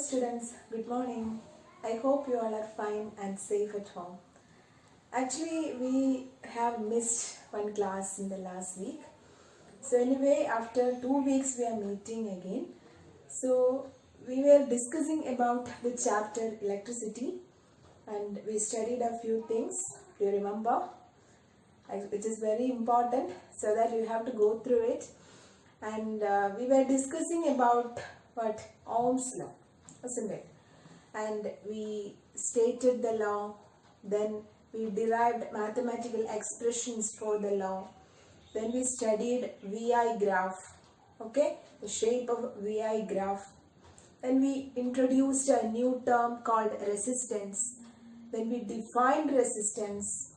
students, good morning. I hope you all are fine and safe at home. Actually, we have missed one class in the last week. So anyway, after 2 weeks we are meeting again. So we were discussing about the chapter electricity and we studied a few things. Do you remember? It is very important so that you have to go through it. And we were discussing about what? Ohm's law, isn't it? And we stated the law, then we derived mathematical expressions for the law, then we studied VI graph, okay, the shape of VI graph, then we introduced a new term called resistance, then we defined resistance.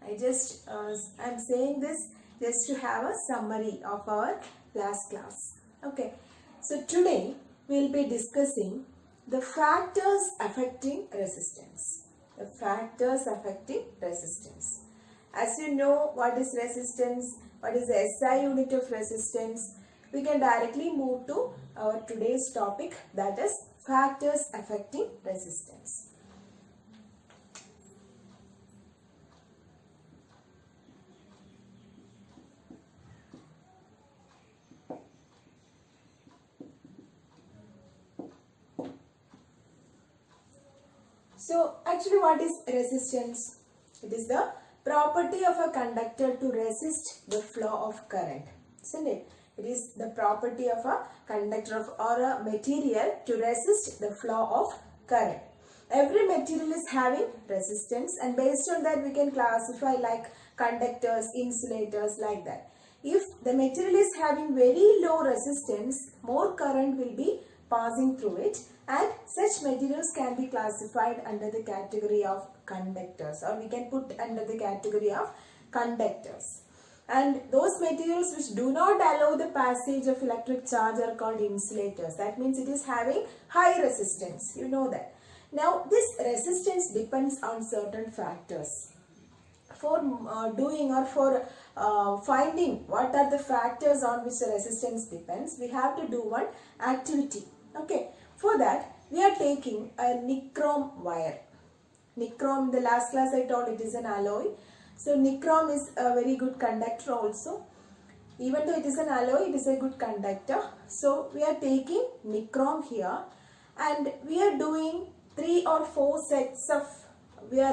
I'm saying this just to have a summary of our last class. Okay, so today we will be discussing the factors affecting resistance. The factors affecting resistance. As you know what is resistance, what is the SI unit of resistance, we can directly move to our today's topic, that is factors affecting resistance. So actually what is resistance? It is the property of a conductor to resist the flow of current, isn't it? It is the property of a conductor or a material to resist the flow of current. Every material is having resistance and based on that we can classify like conductors, insulators, like that. If the material is having very low resistance, more current will be passing through it, and such materials can be classified under the category of conductors, or we can put under the category of conductors. And those materials which do not allow the passage of electric charge are called insulators. That means it is having high resistance. You know that. Now this resistance depends on certain factors. For finding what are the factors on which the resistance depends, we have to do one activity. Okay. For that, we are taking a nichrome wire. Nichrome, in the last class I told it is an alloy. So nichrome is a very good conductor also. Even though it is an alloy, it is a good conductor. So we are taking nichrome here and we are doing we are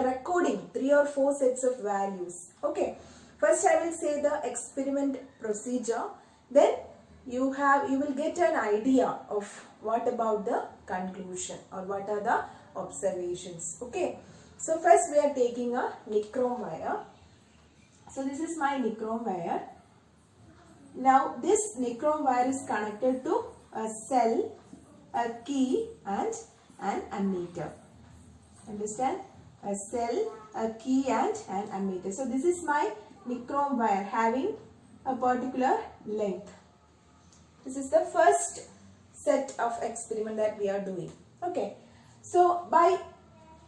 recording 3 or 4 sets of values. Okay. First I will say the experiment procedure. Then you will get an idea of what about the conclusion or what are the observations. Okay. So first we are taking a nichrome wire. So this is my nichrome wire. Now this nichrome wire is connected to a cell, a key and an ammeter. Understand? A cell, a key and an ammeter. So this is my nichrome wire having a particular length. This is the first set of experiment that we are doing. Okay. So by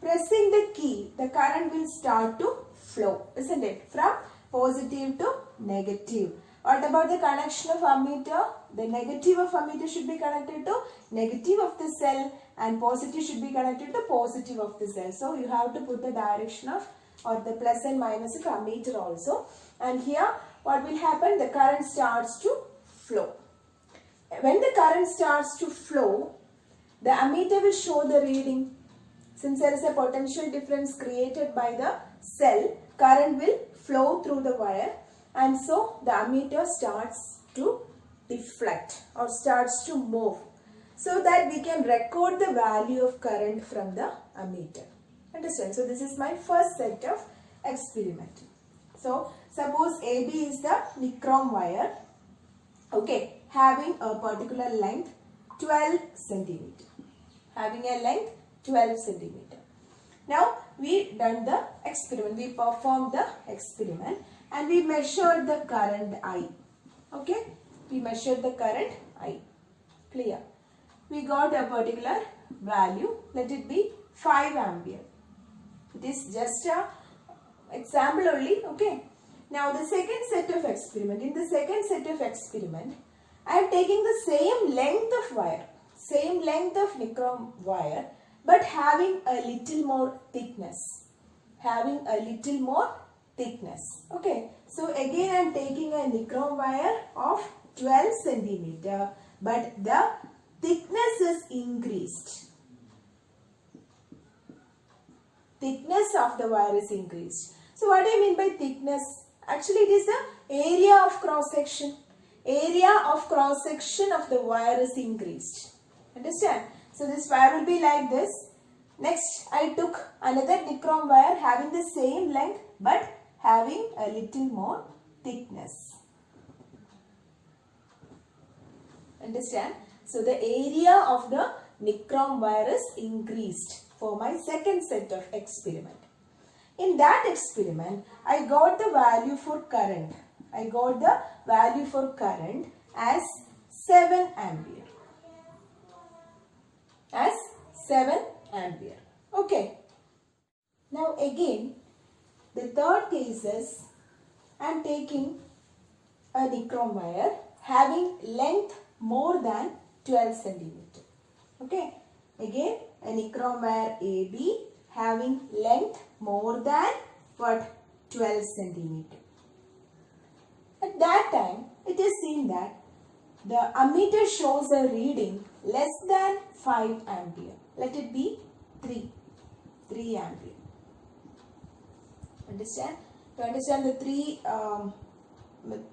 pressing the key, the current will start to flow, isn't it? From positive to negative. What about the connection of ammeter? The negative of ammeter should be connected to negative of the cell and positive should be connected to positive of the cell. So you have to put the direction of or the plus and minus of ammeter also. And here what will happen? The current starts to flow. When the current starts to flow, the ammeter will show the reading. Since there is a potential difference created by the cell, current will flow through the wire and so the ammeter starts to deflect or starts to move so that we can record the value of current from the ammeter. Understand? So this is my first set of experiment. So suppose AB is the nichrome wire. Okay. Having a particular length 12 centimeter. Having a length 12 centimeter. Now we done the experiment. We performed the experiment and we measured the current I. Okay. We measured the current I. Clear. We got a particular value. Let it be 5 ampere. It is just a example only. Okay. Now the second set of experiment. In the second set of experiment, I am taking the same length of wire. same length of nichrome wire but having a little more thickness. Having a little more thickness. Okay. So again I am taking a nichrome wire of 12 centimeter but the thickness is increased. Thickness of the wire is increased. So what do I mean by thickness? Actually it is the area of cross section. Area of cross section of the wire is increased. Understand? So this wire will be like this. Next I took another nichrome wire having the same length but having a little more thickness. Understand? So the area of the nichrome wire is increased for my second set of experiment. In that experiment, I got the value for current. I got the value for current as 7 ampere. As 7 ampere. Okay. Now again, the third case is I am taking a nichrome wire having length more than 12 centimeter. Okay. Again, a nichrome wire AB having length more than what? 12 centimeter. At that time, it is seen that the ammeter shows a reading less than 5 ampere. Let it be 3 ampere. Understand? To understand the three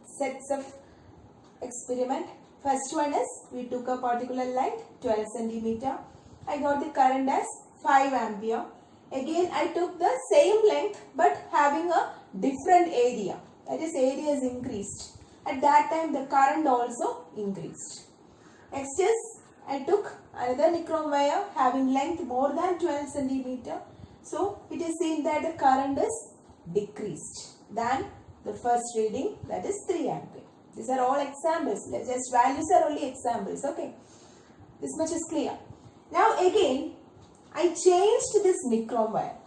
sets of experiment, first one is we took a particular length 12 centimeter. I got the current as 5 ampere. Again I took the same length but having a different area. That is, area is increased. At that time the current also increased. Next is I took another nichrome wire having length more than 12 centimeter. So it is seen that the current is decreased than the first reading, that is 3 ampere. These are all examples. Just values are only examples. Okay. This much is clear. Now again I changed this nichrome wire.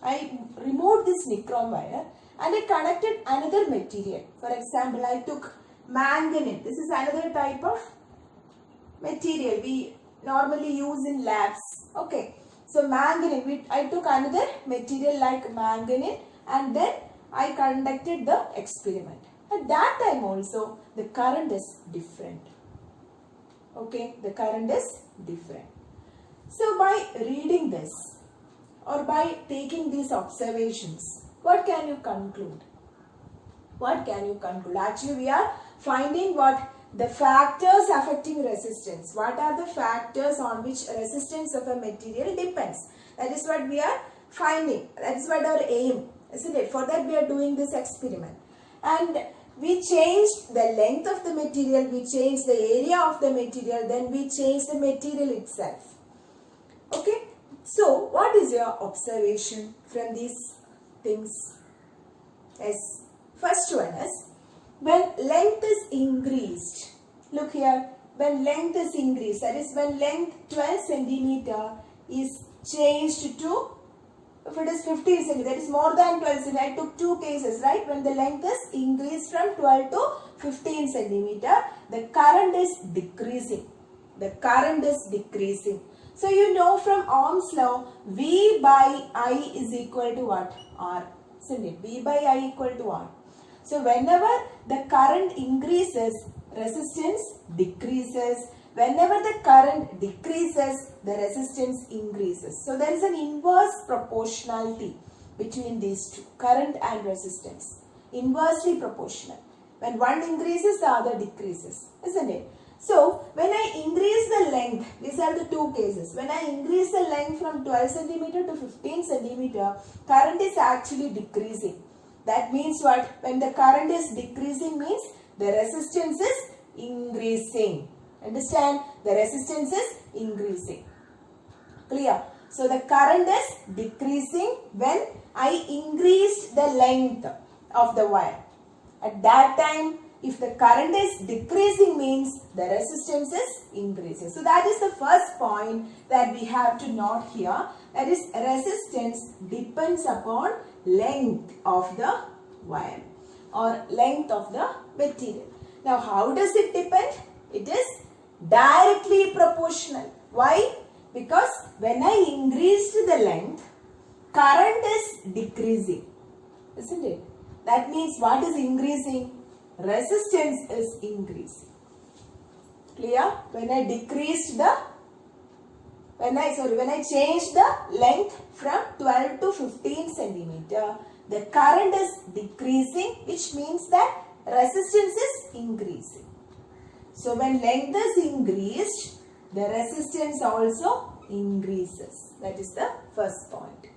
I removed this nichrome wire and I connected another material. For example, I took manganese. This is another type of material we normally use in labs. Okay. So manganese, I took another material like manganese and then I conducted the experiment. At that time also the current is different. Okay. The current is different. So by reading this or by taking these observations, what can you conclude? What can you conclude? Actually we are finding what? The factors affecting resistance. What are the factors on which resistance of a material depends? That is what we are finding. That is what our aim, isn't it? For that we are doing this experiment. And we changed the length of the material, we changed the area of the material, then we changed the material itself. Okay, so what is your observation from these things? Yes, first one is when length is increased. Look here, when length is increased, that is when length 12 centimeter is changed to, if it is 15 centimeter, that is more than 12 centimeter. I took two cases, right? When the length is increased from 12 to 15 centimeter, the current is decreasing. The current is decreasing. So you know from Ohm's law, V by I is equal to what? R. Isn't it? V by I equal to R. So whenever the current increases, resistance decreases. Whenever the current decreases, the resistance increases. So there is an inverse proportionality between these two, current and resistance. Inversely proportional. When one increases, the other decreases. Isn't it? So, when I increase the length, these are the two cases. When I increase the length from 12 centimeter to 15 centimeter, current is actually decreasing. That means what? When the current is decreasing means the resistance is increasing. Understand? The resistance is increasing. Clear? So, the current is decreasing when I increased the length of the wire. At that time, if the current is decreasing means the resistance is increasing. So that is the first point that we have to note here. That is, resistance depends upon length of the wire or length of the material. Now how does it depend? It is directly proportional. Why? Because when I increased the length, current is decreasing, isn't it? That means what is increasing? Resistance is increasing. Clear? When I changed the length from 12 to 15 centimeter, the current is decreasing, which means that resistance is increasing. So when length is increased, the resistance also increases. That is the first point.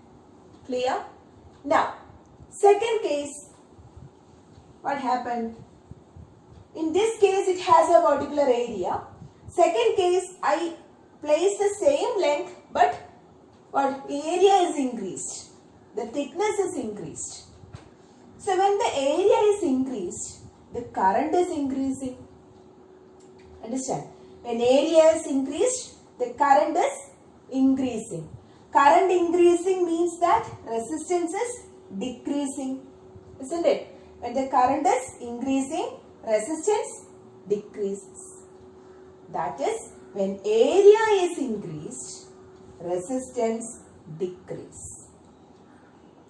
Clear? Now, second case, what happened? In this case, it has a particular area. Second case, I place the same length, but what area is increased? The thickness is increased. So when the area is increased, the current is increasing. Understand? When area is increased, the current is increasing. Current increasing means that resistance is decreasing. Isn't it? When the current is increasing, resistance decreases. That is, when area is increased, resistance decreases.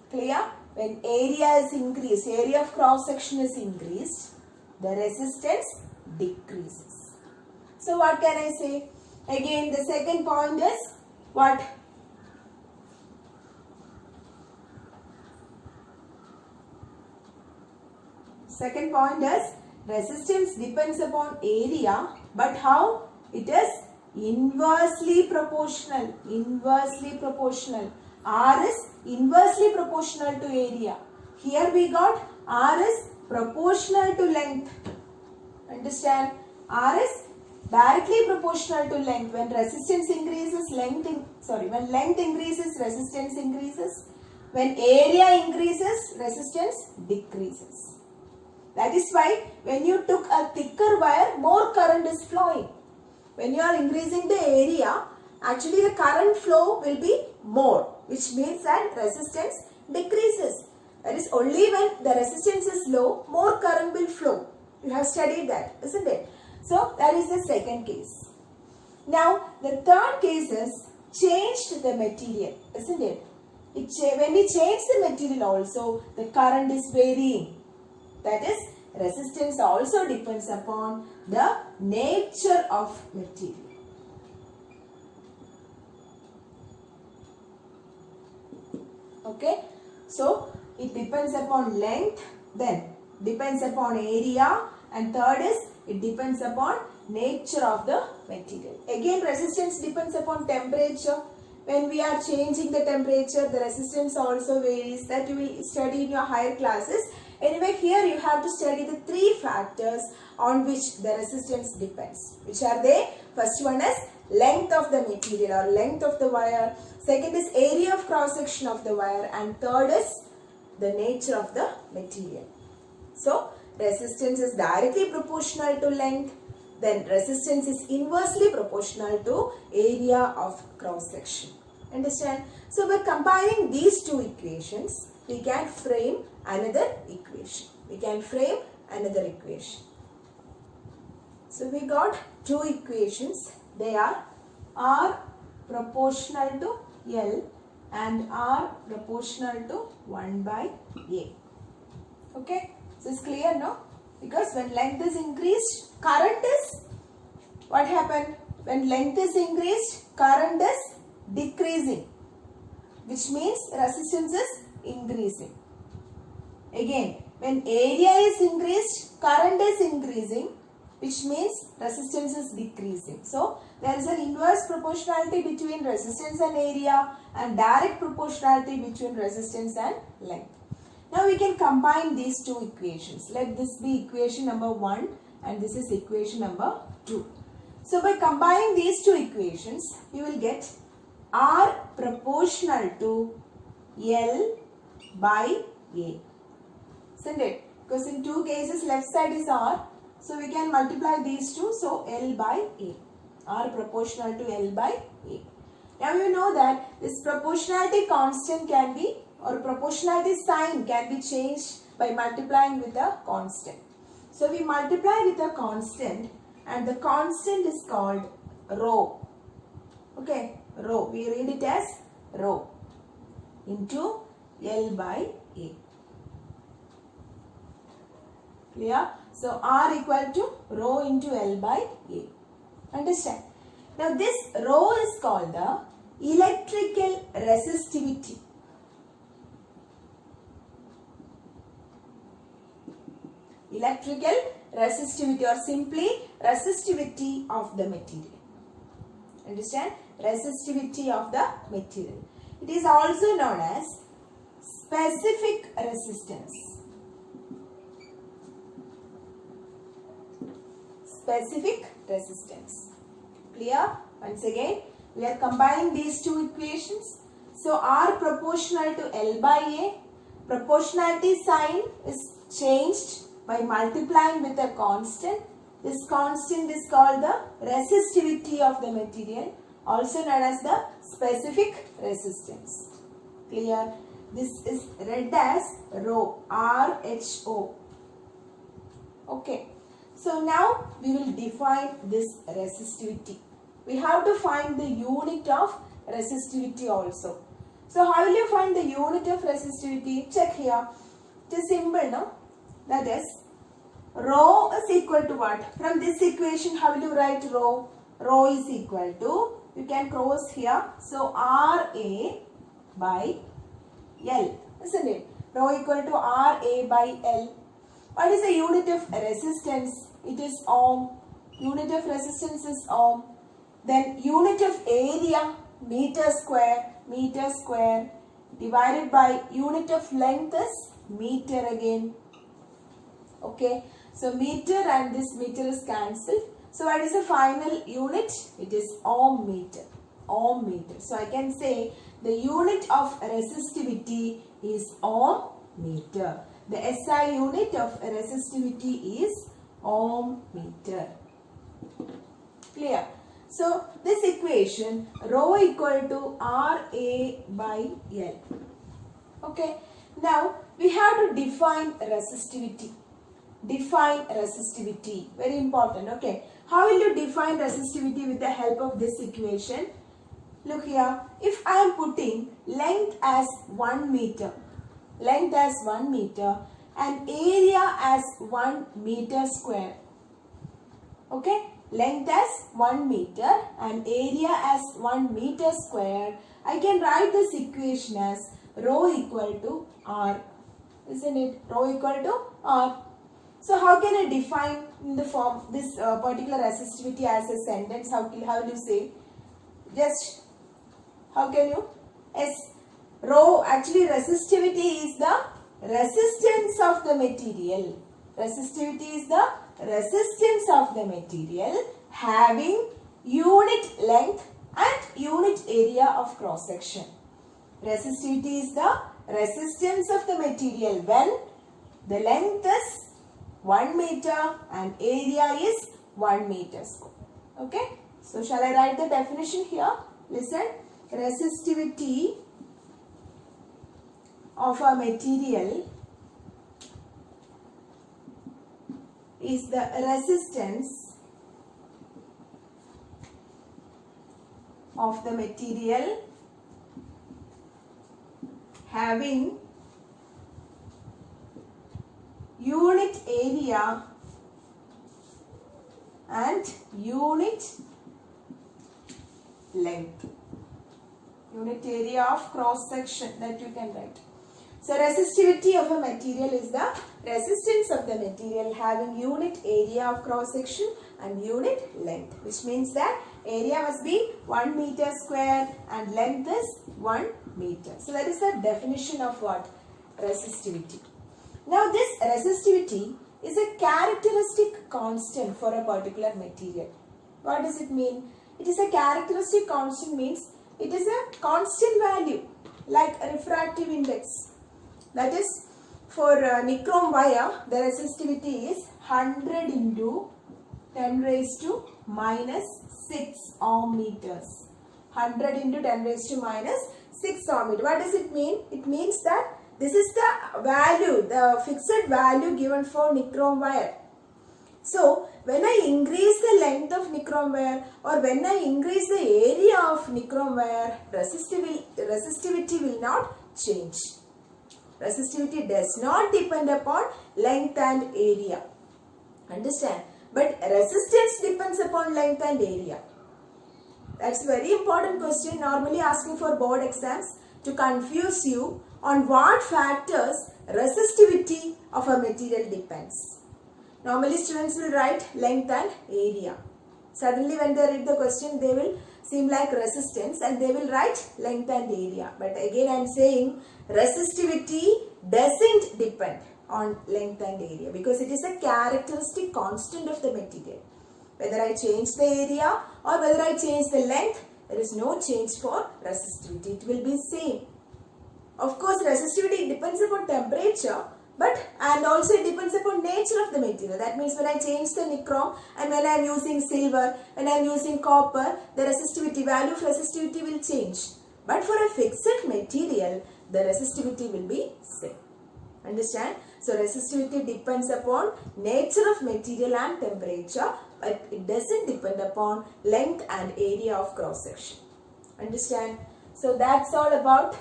Clear? When area is increased, area of cross section is increased, the resistance decreases. So what can I say? Again, the second point is what? Second point is resistance depends upon area, but how? It is inversely proportional. Inversely proportional. R is inversely proportional to area. Here we got R is proportional to length. Understand? R is directly proportional to length. When resistance increases, when length increases, resistance increases. When area increases, resistance decreases. That is why when you took a thicker wire, more current is flowing. When you are increasing the area, actually the current flow will be more, which means that resistance decreases. That is, only when the resistance is low, more current will flow. You have studied that, isn't it? So that is the second case. Now the third case is changed the material, isn't it? When we change the material also, the current is varying. That is, resistance also depends upon the nature of material. Okay, so it depends upon length, then depends upon area, and third is it depends upon nature of the material. Again, resistance depends upon temperature. When we are changing the temperature, the resistance also varies. That you will study in your higher classes. Anyway, here you have to study the three factors on which the resistance depends. Which are they? First one is length of the material or length of the wire. Second is area of cross section of the wire. And third is the nature of the material. So, resistance is directly proportional to length. Then resistance is inversely proportional to area of cross section. Understand? So, by combining these two equations, we can frame another equation. So, we got two equations. They are R proportional to L and R proportional to 1 by A. Okay? So, it's clear now? Because when length is increased, current is, what happened? When length is increased, current is decreasing, which means resistance is increasing. Again, when area is increased, current is increasing, which means resistance is decreasing. So, there is an inverse proportionality between resistance and area and direct proportionality between resistance and length. Now, we can combine these two equations. Let this be equation number 1 and this is equation number 2. So, by combining these two equations, you will get R proportional to L by A. Isn't it? Because in two cases, left side is R. So, we can multiply these two. So, L by A. R proportional to L by A. Now, you know that this proportionality constant can be, or proportionality sign can be changed by multiplying with a constant. So, we multiply with a constant. and the constant is called rho. Okay, rho. We read it as rho into L by A. Clear? So R equal to rho into L by A. Understand? Now this rho is called the electrical resistivity. Electrical resistivity, or simply resistivity of the material. Understand? Resistivity of the material. It is also known as specific resistance. Specific resistance. Clear? Once again, we are combining these two equations. So R proportional to L by A. Proportionality sign is changed by multiplying with a constant. This constant is called the resistivity of the material, also known as the specific resistance. Clear? This is read as rho, R-H-O. Okay. So now we will define this resistivity. We have to find the unit of resistivity also. So how will you find the unit of resistivity? Check here. It is simple, no? That is, rho is equal to what? From this equation, how will you write rho? Rho is equal to, you can cross here. So RA by L, isn't it? Rho equal to RA by L. What is the unit of resistance? It is ohm. Unit of resistance is ohm. Then unit of area, meter square divided by unit of length is meter again. Okay, so meter and this meter is cancelled. So what is the final unit? It is ohm meter. Ohm meter. So I can say the unit of resistivity is ohm meter. The SI unit of resistivity is ohm meter. Clear? So this equation, rho equal to RA by L. Okay. Now we have to define resistivity. Define resistivity. Very important. Okay. How will you define resistivity with the help of this equation? Look here. If I am putting length as 1 meter, length as 1 meter and area as 1 meter square. Okay. Length as 1 meter and area as 1 meter square. I can write this equation as rho equal to R. Isn't it? Rho equal to R. So how can I define in the form this particular resistivity as a sentence? How will you say? Just how can you? Yes, rho, actually resistivity is the resistance of the material. Resistivity is the resistance of the material having unit length and unit area of cross section. Resistivity is the resistance of the material when the length is 1 meter and area is 1 meter square. Okay. So shall I write the definition here? Listen. Resistivity of a material is the resistance of the material having unit area and unit length. Unit area of cross section, that you can write. So resistivity of a material is the resistance of the material having unit area of cross section and unit length, which means that area must be 1 meter square and length is 1 meter. So that is the definition of what? Resistivity. Now this resistivity is a characteristic constant for a particular material. What does it mean? It is a characteristic constant means it is a constant value like a refractive index. That is, for nichrome wire, the resistivity is 100 into 10 raised to minus 6 ohm meters. 100 into 10 raised to minus 6 ohm meter. What does it mean? It means that this is the value, the fixed value given for nichrome wire. So when I increase the length of nichrome wire or when I increase the area of nichrome wire, resistivity will not change. Resistivity does not depend upon length and area. Understand? But resistance depends upon length and area. That's a very important question, normally asking for board exams to confuse you on what factors resistivity of a material depends. Normally students will write length and area. Suddenly when they read the question, they will seem like resistance and they will write length and area. But again I am saying resistivity doesn't depend on length and area because it is a characteristic constant of the material. Whether I change the area or whether I change the length, there is no change for resistivity. It will be same. Of course, resistivity depends upon temperature, and also it depends upon nature of the material. That means when I change the nichrome and when I am using silver, when I am using copper, the resistivity, value of resistivity will change. But for a fixed material, the resistivity will be same. Understand? So resistivity depends upon nature of material and temperature, but it doesn't depend upon length and area of cross section. Understand? So that's all about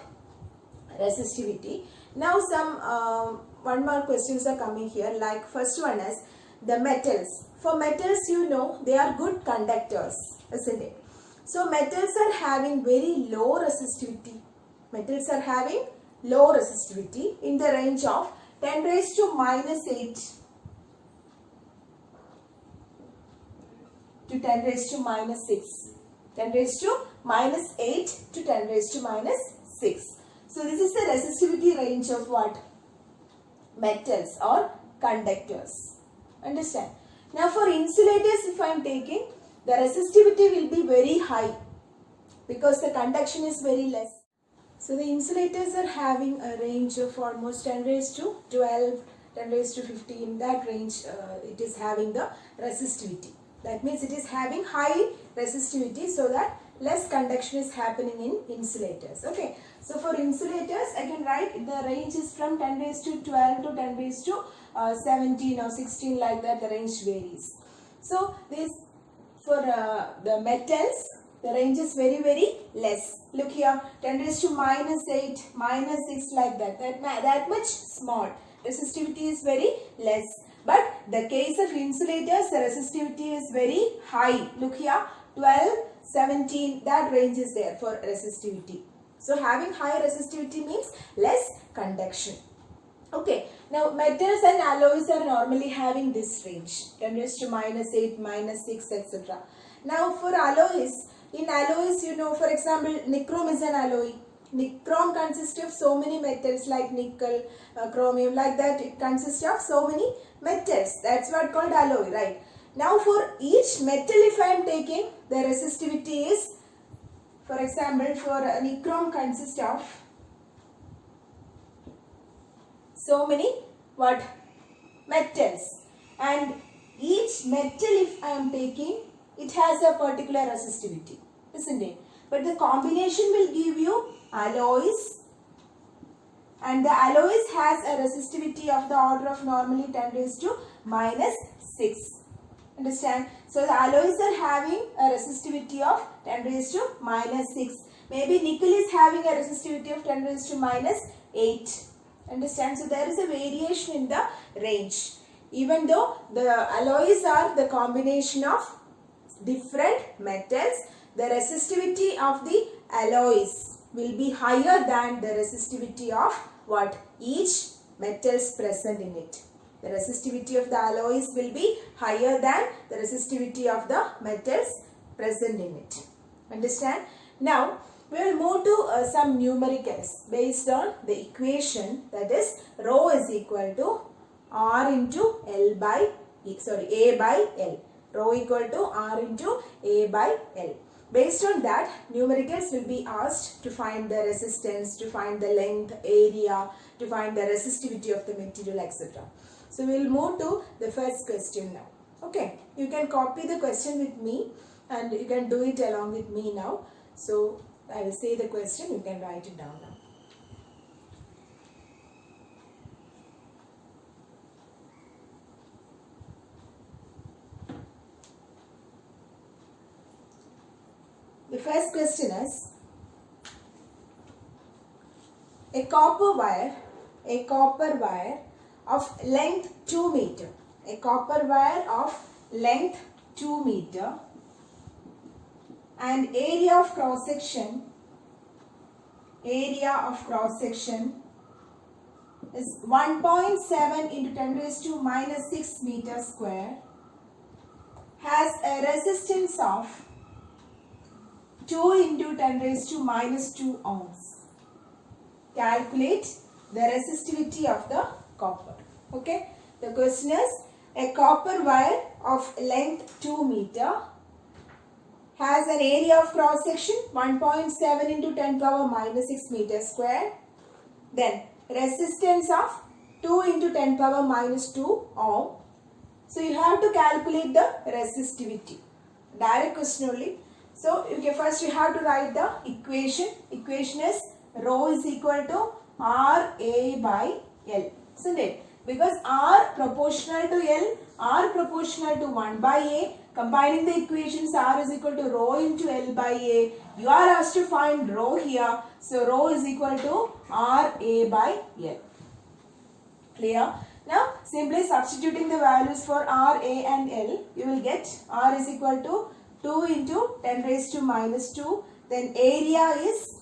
resistivity. Now one more questions are coming here, like first one is the metals. For metals, you know, they are good conductors, isn't it? So metals are having very low resistivity. Metals are having low resistivity in the range of 10 raised to minus 8 to 10 raised to minus 6. 10 raised to minus 8 to 10 raised to minus 6. So this is the resistivity range of what? Metals or conductors. Understand? Now for insulators, if I am taking, the resistivity will be very high because the conduction is very less. So the insulators are having a range of almost 10 raised to 12, 10 raised to 15, that range it is having the resistivity. That means it is having high resistivity so that less conduction is happening in insulators. Okay. So for insulators, I can write the range is from 10 raised to 12 to 10 raised to 17 or 16, like that the range varies. So this for the metals, the range is very less. Look here, 10 raised to minus 8, minus 6, like that. That much small. Resistivity is very less. But the case of insulators, the resistivity is very high. Look here, 12, 17, that range is there for resistivity. So having high resistivity means less conduction. Okay, now metals and alloys are normally having this range, 10 raised to minus 8, minus 6, etc. Now for alloys, in alloys, you know, for example, nichrome is an alloy. Nichrome consists of so many metals like nickel, chromium, like that. It consists of so many metals. That's what called alloy, right? Now for each metal, if I am taking, the resistivity is, for example, for nichrome consists of so many what? Metals. And each metal, if I am taking, it has a particular resistivity, isn't it? But the combination will give you alloys, and the alloys has a resistivity of the order of normally 10 raised to minus 6. Understand? So the alloys are having a resistivity of 10 raised to minus 6. Maybe nickel is having a resistivity of 10 raised to minus 8. Understand? So there is a variation in the range. Even though the alloys are the combination of different metals, the resistivity of the alloys will be higher than the resistivity of what? Each metals present in it. The resistivity of the alloys will be higher than the resistivity of the metals present in it. Understand? Now, we will move to some numericals based on the equation, that is rho is equal to R into L by, A by L. Rho equal to R into A by L. Based on that, numericals will be asked to find the resistance, to find the length, area, to find the resistivity of the material, etc. So we will move to the first question now. Okay, you can copy the question with me and you can do it along with me now. So I will say the question, you can write it down now. first question is a copper wire of length 2 meter. A copper wire of length 2 meter and area of cross section is 1.7 into 10 raised to minus 6 meter square, has a resistance of 2 into 10 raised to minus 2 ohms. Calculate the resistivity of the copper. Okay, the question is a copper wire of length 2 meter has an area of cross section 1.7 into 10 power minus 6 meter square. Then resistance of 2 into 10 power minus 2 ohm. So you have to calculate the resistivity. Direct question only. So first you have to write the equation. Equation is rho is equal to RA by L. Isn't it? Because R proportional to L, R proportional to 1 by A. Combining the equations, R is equal to rho into L by A. You are asked to find rho here. So rho is equal to RA by L. Clear? Now simply substituting the values for R, A and L, you will get R is equal to 2 into 10 raised to minus 2. Then area is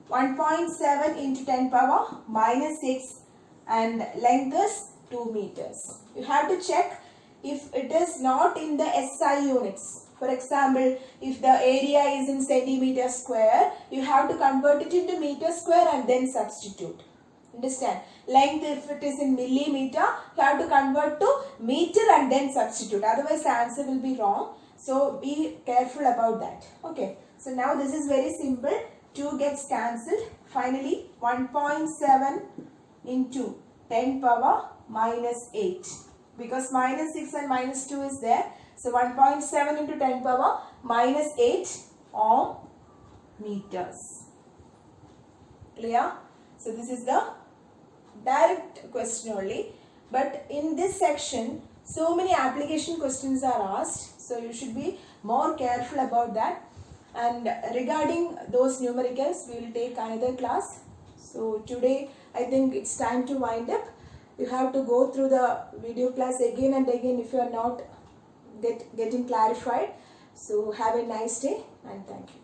1.7 into 10 power minus 6 and length is 2 meters. You have to check if it is not in the SI units. For example, if the area is in centimeter square, you have to convert it into meter square and then substitute. Understand? Length, if it is in millimeter, you have to convert to meter and then substitute. Otherwise, the answer will be wrong. So, be careful about that. Okay. So, now this is very simple. 2 gets cancelled. Finally, 1.7 into 10 power minus 8. Because minus 6 and minus 2 is there. So 1.7 into 10 power minus 8 ohm meters. Clear? So this is the direct question only. But in this section, so many application questions are asked. So you should be more careful about that. And regarding those numericals, we will take another class. So today, I think it's time to wind up. You have to go through the video class again and again if you are not getting clarified. So have a nice day and thank you.